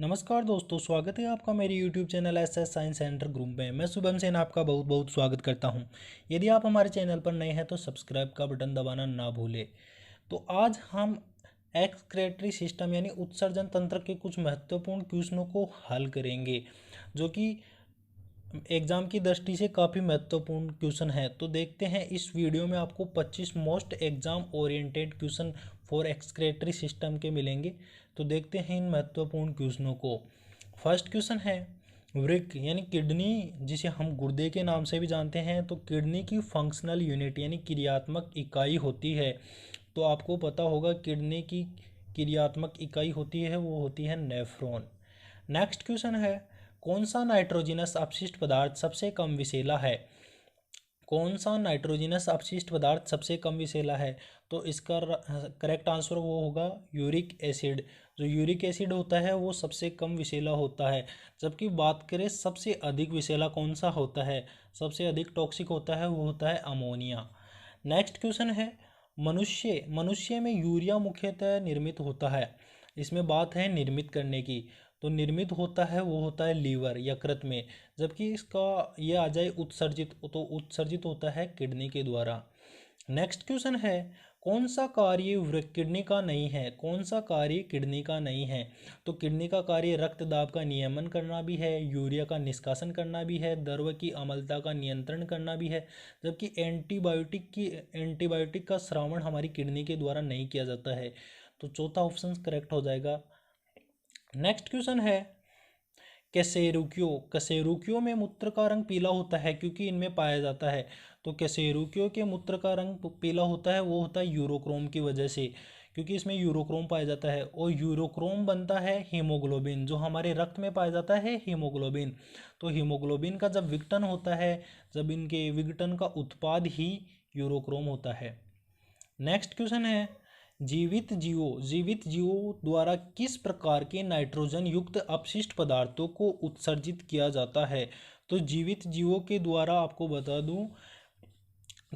नमस्कार दोस्तों, स्वागत है आपका मेरे YouTube channel S science centre group में। मैं शुभम सेन आपका बहुत बहुत स्वागत करता हूं। यदि आप हमारे चैनल पर नए हैं तो सब्सक्राइब का बटन दबाना ना भूलें। तो आज हम एक्सक्रेटरी सिस्टम यानी उत्सर्जन तंत्र के कुछ महत्वपूर्ण क्वेश्चनों को हल करेंगे, जो कि एग्ज़ाम की दृष्टि से काफ़ी महत्वपूर्ण क्वेश्चन है। तो देखते हैं, इस वीडियो में आपको 25 most exam oriented question for excretory system के मिलेंगे। तो देखते हैं इन महत्वपूर्ण क्वेश्चनों को। फर्स्ट क्वेश्चन है, वृक्क यानी किडनी, जिसे हम गुर्दे के नाम से भी जानते हैं, तो किडनी की फंक्शनल यूनिट यानी क्रियात्मक इकाई होती है। तो आपको पता होगा किडनी की क्रियात्मक इकाई होती है, वो होती है नेफ्रॉन। नेक्स्ट क्वेश्चन है, कौन सा नाइट्रोजनस अपशिष्ट पदार्थ सबसे कम विषैला है? कौन सा नाइट्रोजनस अपशिष्ट पदार्थ सबसे कम विषैला है? तो इसका करेक्ट आंसर वो होगा यूरिक एसिड। जो यूरिक एसिड होता है वो सबसे कम विषैला होता है। जबकि बात करें सबसे अधिक विषैला कौन सा होता है, सबसे अधिक टॉक्सिक होता है, वो होता है अमोनिया। नेक्स्ट क्वेश्चन है, मनुष्य में यूरिया मुख्यतः निर्मित होता है। इसमें बात है निर्मित करने की, तो निर्मित होता है वो होता है लीवर, यकृत में। जबकि इसका ये आ जाए उत्सर्जित, तो उत्सर्जित होता है किडनी के द्वारा। नेक्स्ट क्वेश्चन है, कौन सा कार्य किडनी का नहीं है? कौन सा कार्य किडनी का नहीं है? तो किडनी का कार्य रक्त दाब का नियमन करना भी है, यूरिया का निष्कासन करना भी है, द्रव की अम्लता का नियंत्रण करना भी है। जबकि एंटीबायोटिक का श्रावण हमारी किडनी के द्वारा नहीं किया जाता है। तो चौथा ऑप्शन करेक्ट हो जाएगा। नेक्स्ट क्वेश्चन है, कशेरुकियों में मूत्र का रंग पीला होता है क्योंकि इनमें पाया जाता है। तो कशेरुकियों के मूत्र का रंग पीला होता है, वो होता है यूरोक्रोम की वजह से, क्योंकि इसमें यूरोक्रोम पाया जाता है। और यूरोक्रोम बनता है हीमोग्लोबिन, जो हमारे रक्त में पाया जाता है हीमोग्लोबिन। तो हीमोग्लोबिन का जब विघटन होता है, जब इनके विघटन का उत्पाद ही यूरोक्रोम होता है। नेक्स्ट क्वेश्चन है, जीवित जीवों द्वारा किस प्रकार के नाइट्रोजन युक्त अपशिष्ट पदार्थों को उत्सर्जित किया जाता है? तो जीवित जीवों के द्वारा आपको बता दूं,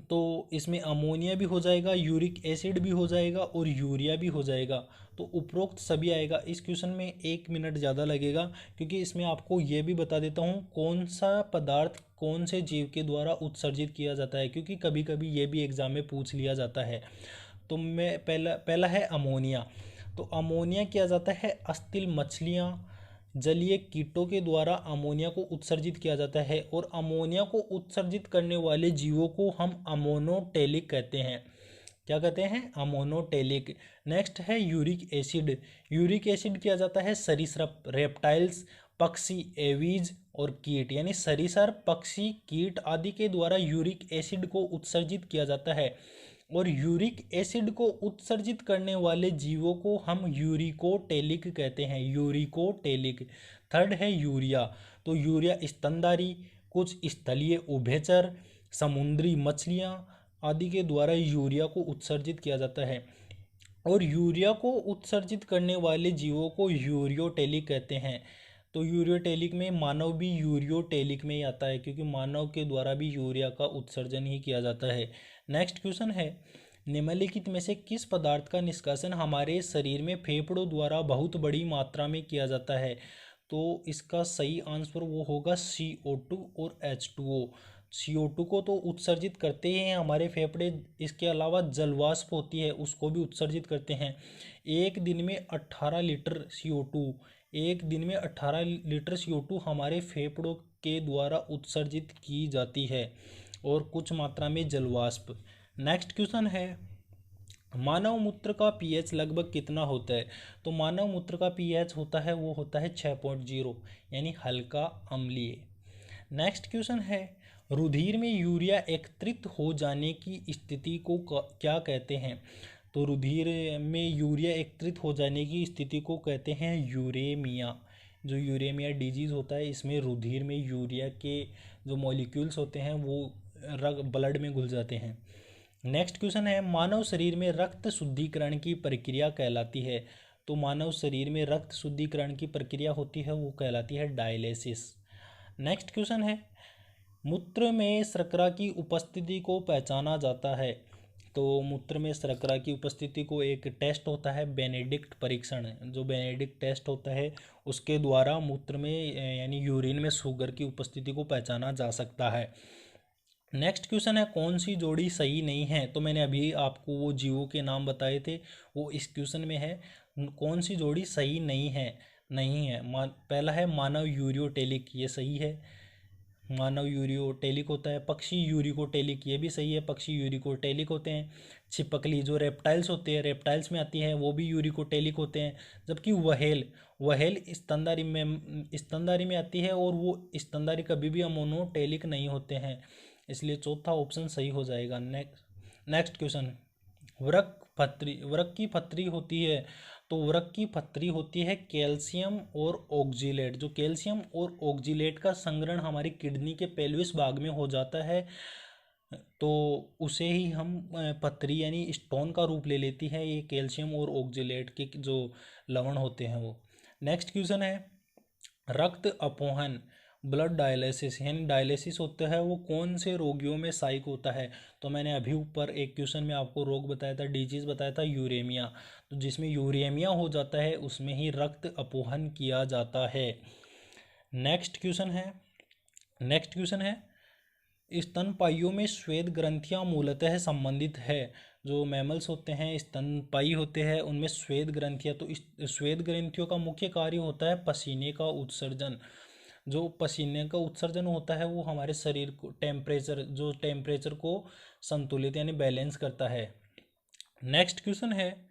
तो इसमें अमोनिया भी हो जाएगा, यूरिक एसिड भी हो जाएगा और यूरिया भी हो जाएगा। तो उपरोक्त सभी आएगा। इस क्वेश्चन में 1 मिनट ज़्यादा लगेगा, क्योंकि इसमें आपको ये भी बता देता हूँ कौन सा पदार्थ कौन से जीव के द्वारा उत्सर्जित किया जाता है, क्योंकि कभी कभी ये भी एग्जाम में पूछ लिया जाता है। तो मैं पहला पहला है अमोनिया। तो अमोनिया किया जाता है अस्थिल मछलियाँ, जलीय कीटों के द्वारा अमोनिया को उत्सर्जित किया जाता है। और अमोनिया को उत्सर्जित करने वाले जीवों को हम अमोनोटेलिक कहते हैं। क्या कहते हैं? अमोनोटेलिक। नेक्स्ट है यूरिक एसिड। यूरिक एसिड किया जाता है सरीसृप, रेप्टाइल्स, पक्षी, एवीज और कीट, यानी सरीसृप, पक्षी, कीट आदि के द्वारा यूरिक एसिड को उत्सर्जित किया जाता है। और यूरिक एसिड को उत्सर्जित करने वाले जीवों को हम यूरिकोटेलिक कहते हैं, यूरिकोटेलिक। थर्ड है यूरिया। तो यूरिया स्तनधारी, कुछ स्थलीय उभयचर, समुद्री मछलियाँ आदि के द्वारा यूरिया को उत्सर्जित किया जाता है। और यूरिया को उत्सर्जित करने वाले जीवों को यूरियोटेलिक कहते हैं। तो यूरियोटेलिक में मानव भी यूरियोटेलिक में ही आता है, क्योंकि मानव के द्वारा भी यूरिया का उत्सर्जन ही किया जाता है। नेक्स्ट क्वेश्चन है, निम्नलिखित में से किस पदार्थ का निष्कासन हमारे शरीर में फेफड़ों द्वारा बहुत बड़ी मात्रा में किया जाता है? तो इसका सही आंसर वो होगा CO2 और H2O। CO2 को तो उत्सर्जित करते ही हैं हमारे फेफड़े, इसके अलावा जलवाष्प होती है उसको भी उत्सर्जित करते हैं। एक दिन में 18 लीटर CO2, एक दिन में 18 लीटर CO2 हमारे फेफड़ों के द्वारा उत्सर्जित की जाती है, और कुछ मात्रा में जलवाष्प। नेक्स्ट क्वेश्चन है, मानव मूत्र का पीएच लगभग कितना होता है? तो मानव मूत्र का पीएच होता है वो होता है 6.0, यानी हल्का अम्लीय। नेक्स्ट क्वेश्चन है, रुधिर में यूरिया एकत्रित हो जाने की स्थिति को क्या कहते हैं? तो रुधिर में यूरिया एकत्रित हो जाने की स्थिति को कहते हैं यूरेमिया। जो यूरेमिया डिजीज़ होता है, इसमें रुधिर में यूरिया के जो मॉलिक्यूल्स होते हैं वो ब्लड में घुल जाते हैं। नेक्स्ट क्वेश्चन है, मानव शरीर में रक्त शुद्धिकरण की प्रक्रिया कहलाती है? तो मानव शरीर में रक्त शुद्धिकरण की प्रक्रिया होती है वो कहलाती है डायलिसिस। नेक्स्ट क्वेश्चन है, मूत्र में शर्करा की उपस्थिति को पहचाना जाता है? तो मूत्र में शर्करा की उपस्थिति को एक टेस्ट होता है बेनेडिक्ट परीक्षण, जो बेनेडिक्ट टेस्ट होता है उसके द्वारा मूत्र में यानी यूरिन में शुगर की उपस्थिति को पहचाना जा सकता है। नेक्स्ट क्वेश्चन है कौन सी जोड़ी सही नहीं है। तो मैंने अभी आपको वो जीवों के नाम बताए थे, वो इस क्वेश्चन में है। कौन सी जोड़ी सही नहीं है, पहला है मानव यूरियोटेलिक, ये सही है। मानव यूरियोटेलिक होता है। पक्षी यूरिकोटेलिक, ये भी सही है, पक्षी यूरिकोटेलिक होते हैं। छिपकली जो रेप्टाइल्स होते हैं, रेप्टाइल्स में आती है, वो भी यूरिकोटेलिक होते हैं। जबकि वहेल वहेल स्तनधारी में आती है और वो स्तनधारी कभी भी अमोनोटेलिक नहीं होते हैं, इसलिए चौथा ऑप्शन सही हो जाएगा। नेक्स्ट क्वेश्चन, वृक्क की पथरी होती है। तो वृक्क की पथरी होती है कैल्शियम और ऑक्जिलेट, जो कैल्शियम और ऑक्जिलेट का संग्रहण हमारी किडनी के पेल्विस भाग में हो जाता है, तो उसे ही हम पथरी यानी स्टोन का रूप ले लेती है, ये कैल्शियम और ऑक्जिलेट के जो लवण होते हैं वो। नेक्स्ट क्वेश्चन है रक्त अपोहन, ब्लड डायलिसिस यानी डायलिसिस होता है वो कौन से रोगियों में सहायक होता है। तो मैंने अभी ऊपर एक क्वेश्चन में आपको रोग बताया था, डिजीज बताया था यूरेमिया, तो जिसमें यूरेमिया हो जाता है उसमें ही रक्त अपोहन किया जाता है। नेक्स्ट क्वेश्चन है स्तनपाइयों में श्वेत ग्रंथियां मूलतः संबंधित है। जो मैमल्स होते हैं स्तनपाई होते हैं उनमें श्वेत ग्रंथियां, तो इस श्वेत ग्रंथियों का मुख्य कार्य होता है पसीने का उत्सर्जन। जो पसीने का उत्सर्जन होता है वो हमारे शरीर को टेम्परेचर को संतुलित यानी बैलेंस करता है। नेक्स्ट क्वेश्चन है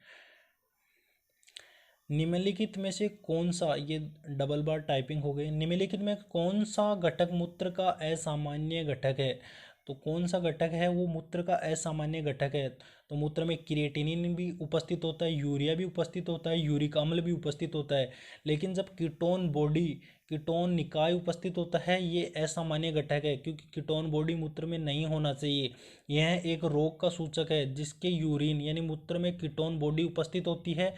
निम्नलिखित में से कौन सा, ये डबल बार टाइपिंग हो गई, निम्नलिखित में कौन सा घटक मूत्र का असामान्य घटक है। तो कौन सा घटक है वो मूत्र का असामान्य घटक है। तो मूत्र में क्रिएटिनिन भी उपस्थित होता है, यूरिया भी उपस्थित होता है, यूरिक अम्ल भी उपस्थित होता है, लेकिन जब कीटोन निकाय उपस्थित होता है ये असामान्य घटक है, क्योंकि कीटोन बॉडी मूत्र में नहीं होना चाहिए। यह एक रोग का सूचक है, जिसके यूरिन यानी मूत्र में कीटोन बॉडी उपस्थित होती है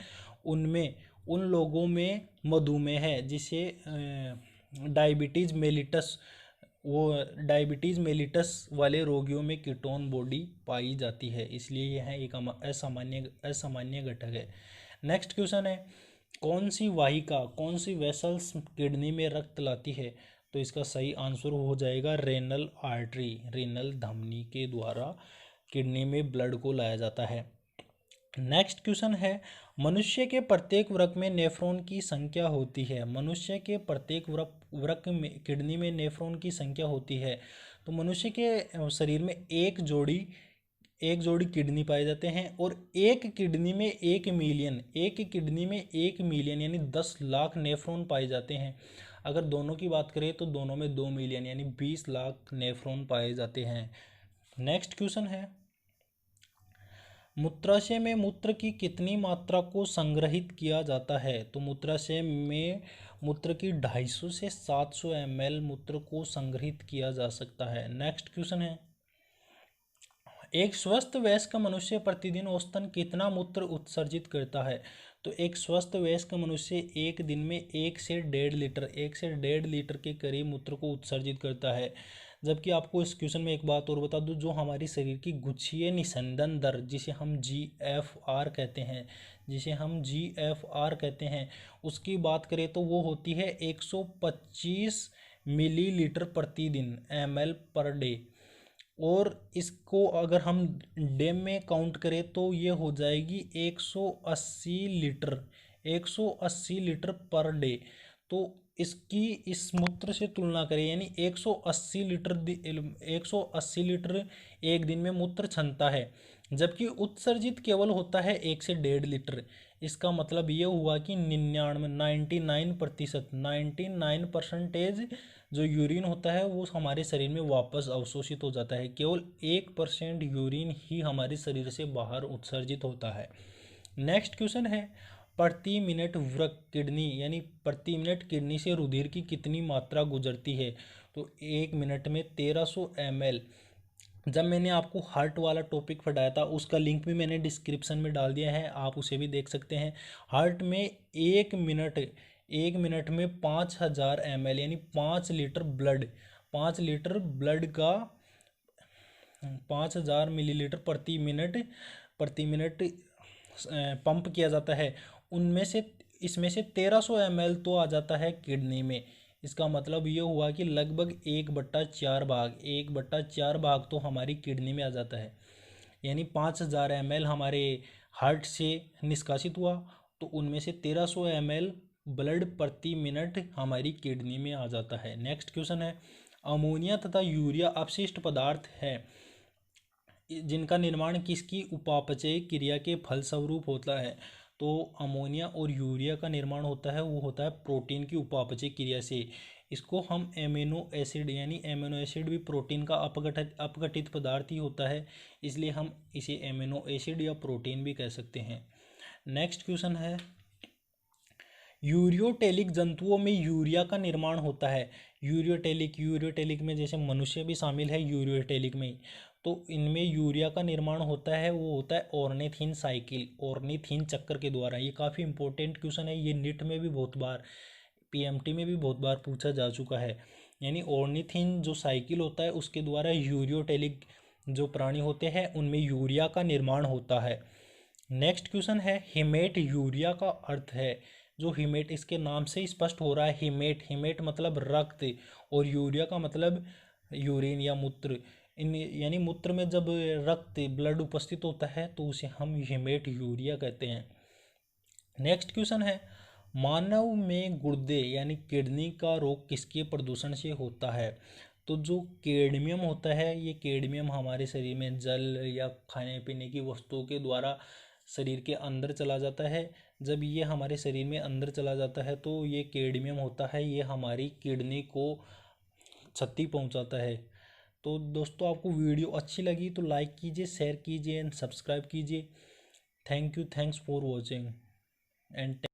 उन लोगों में मधुमेह है, जिसे डायबिटीज़ मेलिटस वाले रोगियों में कीटोन बॉडी पाई जाती है, इसलिए यह एक असामान्य घटक है। नेक्स्ट क्वेश्चन है कौन सी वेसल्स किडनी में रक्त लाती है। तो इसका सही आंसर हो जाएगा रेनल आर्टरी, रेनल धमनी के द्वारा किडनी में ब्लड को लाया जाता है। नेक्स्ट क्वेश्चन है मनुष्य के प्रत्येक वृक्क में नेफ्रॉन की संख्या होती है। मनुष्य के प्रत्येक वृक्क में किडनी में नेफ्रॉन की संख्या होती है। तो मनुष्य के शरीर में एक जोड़ी किडनी पाए जाते हैं और एक किडनी में 1 मिलियन यानी 10 लाख नेफ्रॉन पाए जाते हैं। अगर दोनों की बात करें तो दोनों में 2 मिलियन यानी 20 लाख नेफ्रॉन पाए जाते हैं। नेक्स्ट क्वेश्चन है मूत्राशय में मूत्र की कितनी मात्रा को संग्रहित किया जाता है। तो मूत्राशय में मूत्र की 250 से 700 ml मूत्र को संग्रहित किया जा सकता है। नेक्स्ट क्वेश्चन है एक स्वस्थ वयस्क मनुष्य प्रतिदिन औसतन कितना मूत्र उत्सर्जित करता है। तो एक स्वस्थ वयस्क मनुष्य एक दिन में 1 से 1.5 लीटर के करीब मूत्र को उत्सर्जित करता है। जबकि आपको इस क्वेश्चन में एक बात और बता दूं, जो हमारी शरीर की गुच्छीय निस्संदन दर जिसे हम GFR कहते हैं उसकी बात करें तो वो होती है 125 मिलीलीटर प्रतिदिन ml पर डे, और इसको अगर हम डे में काउंट करें तो ये हो जाएगी 180 लीटर पर डे। तो इसकी इस मूत्र से तुलना करें यानी 180 लीटर एक दिन में मूत्र क्षमता है, जबकि उत्सर्जित केवल होता है 1 से 1.5 लीटर। इसका मतलब ये हुआ कि 99% जो यूरिन होता है वो हमारे शरीर में वापस अवशोषित हो जाता है, केवल 1% यूरिन ही हमारे शरीर से बाहर उत्सर्जित होता है। नेक्स्ट क्वेश्चन है प्रति मिनट प्रति मिनट किडनी से रुधिर की कितनी मात्रा गुजरती है। तो 1 मिनट में 1300 ml। जब मैंने आपको हार्ट वाला टॉपिक पढ़ाया था उसका लिंक भी मैंने डिस्क्रिप्शन में डाल दिया है, आप उसे भी देख सकते हैं। हार्ट में 1 मिनट में 5000 ml यानी 5 लीटर ब्लड का 5000 मिलीलीटर प्रति मिनट पंप किया जाता है। उनमें से इसमें से 1300 ml तो आ जाता है किडनी में। इसका मतलब ये हुआ कि लगभग 1/4 भाग तो हमारी किडनी में आ जाता है। यानी 5000 ml हमारे हार्ट से निष्कासित हुआ, तो उनमें से 1300 ml ब्लड प्रति मिनट हमारी किडनी में आ जाता है। नेक्स्ट क्वेश्चन है, अमोनिया तथा यूरिया अपशिष्ट पदार्थ है जिनका निर्माण किसकी उपापचय क्रिया के फलस्वरूप होता है। तो अमोनिया और यूरिया का निर्माण होता है, वो होता है प्रोटीन की उपापचय क्रिया से। इसको हम एमिनो एसिड, यानी एमिनो एसिड भी प्रोटीन का अपघटित पदार्थ ही होता है, इसलिए हम इसे एमिनो एसिड या प्रोटीन भी कह सकते हैं। नेक्स्ट क्वेश्चन है, यूरियोटेलिक जंतुओं में यूरिया का निर्माण होता है। यूरियोटेलिक में जैसे मनुष्य भी शामिल है यूरियोटेलिक में, तो इनमें यूरिया का निर्माण होता है, वो होता है ऑर्निथीन साइकिल, ऑर्निथीन चक्र के द्वारा। ये काफ़ी इंपॉर्टेंट क्वेश्चन है, ये नीट में भी बहुत बार, पीएमटी में भी बहुत बार पूछा जा चुका है। यानी ऑर्निथीन जो साइकिल होता है उसके द्वारा यूरियोटेलिक जो प्राणी होते हैं उनमें यूरिया का निर्माण होता है। नेक्स्ट क्वेश्चन है, हिमेट यूरिया का अर्थ है। जो हिमेट, इसके नाम से स्पष्ट हो रहा है, हिमेट मतलब रक्त, और यूरिया का मतलब यूरिन या मूत्र। इन यानी मूत्र में जब रक्त ब्लड उपस्थित होता है तो उसे हम हिमेट यूरिया कहते हैं। नेक्स्ट क्वेश्चन है, मानव में गुर्दे यानी किडनी का रोग किसके प्रदूषण से होता है। तो जो कैडमियम होता है, ये कैडमियम हमारे शरीर में जल या खाने पीने की वस्तुओं के द्वारा शरीर के अंदर चला जाता है। जब ये हमारे शरीर में अंदर चला जाता है तो ये कैडमियम होता है, ये हमारी किडनी को क्षति पहुंचाता है। तो दोस्तों, आपको वीडियो अच्छी लगी तो लाइक कीजिए, शेयर कीजिए एंड सब्सक्राइब कीजिए। Thanks for watching and